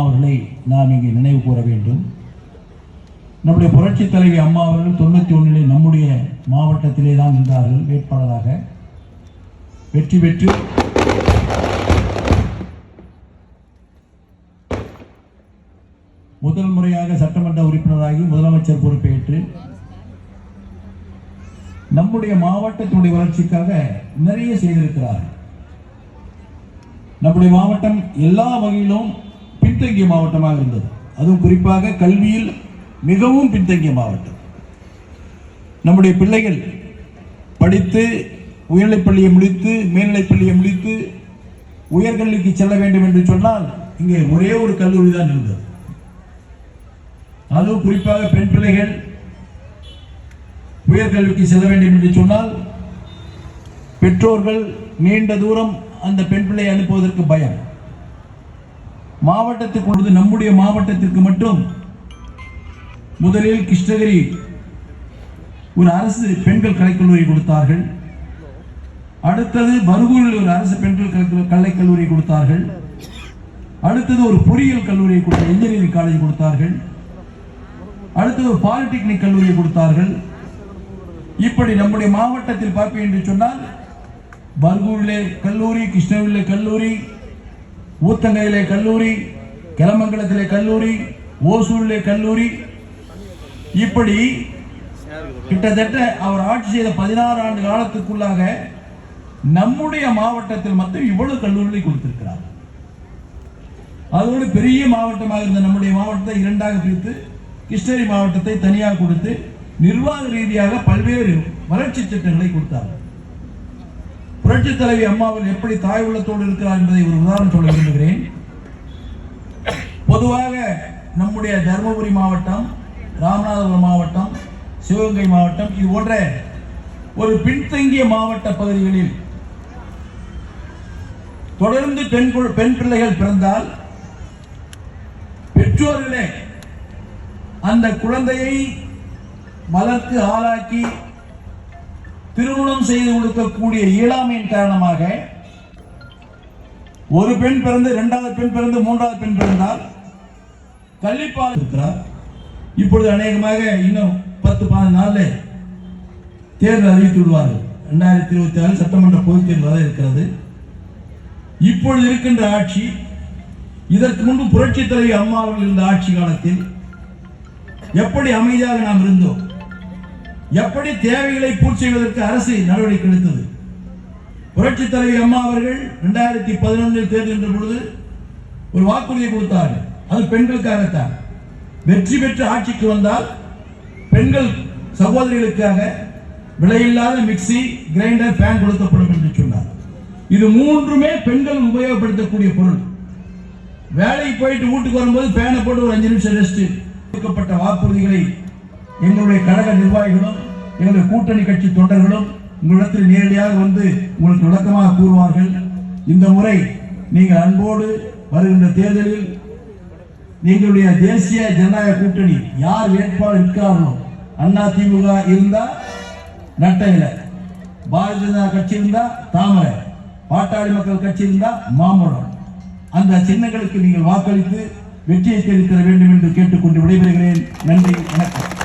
அவர்களை நாம் இங்கே நினைவு கூற வேண்டும். நம்முடைய புரட்சி தலைவி அம்மா அவர்கள் 91 நம்முடைய மாவட்டத்திலே தான் இருந்தார்கள். வேட்பாளராக வெற்றி பெற்று முதல் முறையாக சட்டமன்ற உறுப்பினராகி முதலமைச்சர் பொறுப்பேற்று நம்முடைய மாவட்டத்தினுடைய வளர்ச்சிக்காக நிறைய செய்திருக்கிறார். நம்முடைய மாவட்டம் எல்லா வகையிலும் பின்தங்கிய மாவட்டமாக இருந்தது. அதுவும் குறிப்பாக கல்வியில் மிகவும் பின்தங்கிய மாவட்டம். நம்முடைய பிள்ளைகள் படித்து உயர்நிலைப்பள்ளியை முடித்து மேல்நிலைப்பள்ளியை முடித்து உயர்கல்விக்கு செல்ல வேண்டும் என்று சொன்னால் இங்கே ஒரே ஒரு கல்லூரி தான் இருந்தது. அதுவும் குறிப்பாக பெண் பிள்ளைகள் உயர்கல்விக்கு செல்ல வேண்டும் என்று சொன்னால் பெற்றோர்கள் நீண்ட தூரம் அந்த பெண் பிள்ளையை அனுப்புவதற்கு பயம். மாவட்டத்துக்கு நம்முடைய மாவட்டத்திற்கு மட்டும் முதலில் கிருஷ்ணகிரி ஒரு அரசு பெண்கள் கலைக்கல்லூரி கொடுத்தார்கள். அடுத்தது பர்கூரில் ஒரு அரசு பெண்கள் கலைக்கல்லூரி கொடுத்தார்கள். அடுத்தது ஒரு பொறியியல் கல்லூரியை கொடுத்த இன்ஜினியரிங் காலேஜ் கொடுத்தார்கள். அடுத்தது ஒரு பாலிடெக்னிக் கல்லூரியை கொடுத்தார்கள். இப்படி நம்முடைய மாவட்டத்தில் பார்ப்பேன் என்று சொன்னால் பர்கூரிலே கல்லூரி, கிருஷ்ணகிரியிலே கல்லூரி, ஊத்தங்கையிலே கல்லூரி, கிளமங்கலத்திலே கல்லூரி, ஓசூரிலே கல்லூரி, இப்படி கிட்டத்தட்ட அவர் ஆட்சி செய்த 16 ஆண்டு காலத்துக்குள்ளாக நம்முடைய மாவட்டத்தில் மட்டும் இவ்வளவு கல்லூரிகளை கொடுத்திருக்கிறார். அதோடு பெரிய மாவட்டமாக இருந்த நம்முடைய மாவட்டத்தை 2ஆக பிரித்து கிருஷ்ணகிரி மாவட்டத்தை தனியாக கொடுத்து நிர்வாக ரீதியாக பல்வேறு வளர்ச்சி திட்டங்களை கொடுத்தார். புரட்சி தலைவி அம்மாவில் எப்படி தாய் உள்ளத்தோடு இருக்கிறார் என்பதை ஒரு உதாரணம் சொல்ல விரும்புகிறேன். பொதுவாக நம்முடைய தருமபுரி மாவட்டம், ராமநாதபுரம் மாவட்டம், சிவகங்கை மாவட்டம் இது போன்ற ஒரு பின்தங்கிய மாவட்ட பகுதிகளில் தொடர்ந்து பெண் பிள்ளைகள் பிறந்தால் பெற்றோர்களே அந்த குழந்தையை வளர்த்து ஆளாக்கி திருமணம் செய்து கொடுக்கக்கூடிய இயலாமையின் காரணமாக ஒரு பெண் பிறந்து 2வது பெண் பிறந்து 3வது பெண் பிறந்தால் கள்ளிப்பால் இருக்கிறார். இப்பொழுது அநேகமாக இன்னும் 10-15 நாளில் தேர்தல் அறிவித்து விடுவார்கள். 2026 சட்டமன்ற பொதுத் தேர்தல் வர இருக்கிறது. இப்பொழுது இருக்கின்ற ஆட்சி இதற்கு முன்பு புரட்சி தலைவி அம்மா அவர்கள் இருந்த ஆட்சி காலத்தில் எப்படி அமைதியாக நாம் இருந்தோம், எப்படி தேவைகளை பூர்த்தி செய்வதற்கு அரசு நடவடிக்கை எடுத்தது. புரட்சி தலைவி அம்மா அவர்கள் 2011 தேர்தல் பொழுது ஒரு வாக்குறுதியை கொடுத்தார்கள். அது பெண்களுக்காகத்தான். வெற்றி பெற்று ஆட்சிக்கு வந்தால் பெண்கள் சகோதரிகளுக்காக விலையில்லாத மிக்சி, கிரைண்டர், ஃபேன் கொடுக்கப்படும் என்று சொன்னார். இது 3மே பெண்கள் உபயோகப்படுத்தக்கூடிய பொருள். வேலைக்கு போயிட்டு வீட்டுக்கு வரும்போது ஃபேனை போட்டு ஒரு 5 நிமிஷம் ரெஸ்ட். கொடுக்கப்பட்ட வாக்குறுதிகளை எங்களுடைய கழக நிர்வாகிகளும் எங்களுடைய கூட்டணி கட்சி தொண்டர்களும் உங்களிடத்தில் நேரடியாக வந்து உங்களுக்கு விளக்கமாக கூறுவார்கள். இந்த முறை நீங்கள் அன்போடு வருகின்ற தேர்தலில் எங்களுடைய தேசிய ஜனநாயக கூட்டணி யார் வேட்பாளர் இருக்கிறார்களோ, அதிமுக இருந்தா நட்டையில, பாரதிய ஜனதா கட்சி இருந்தா தாமரை, பாட்டாளி மக்கள் கட்சி இருந்தா மாம்பழம், அந்த சின்னங்களுக்கு நீங்கள் வாக்களித்து வெற்றியை தெரிவிக்க வேண்டும் என்று கேட்டுக்கொண்டு விடைபெறுகிறேன். நன்றி, வணக்கம்.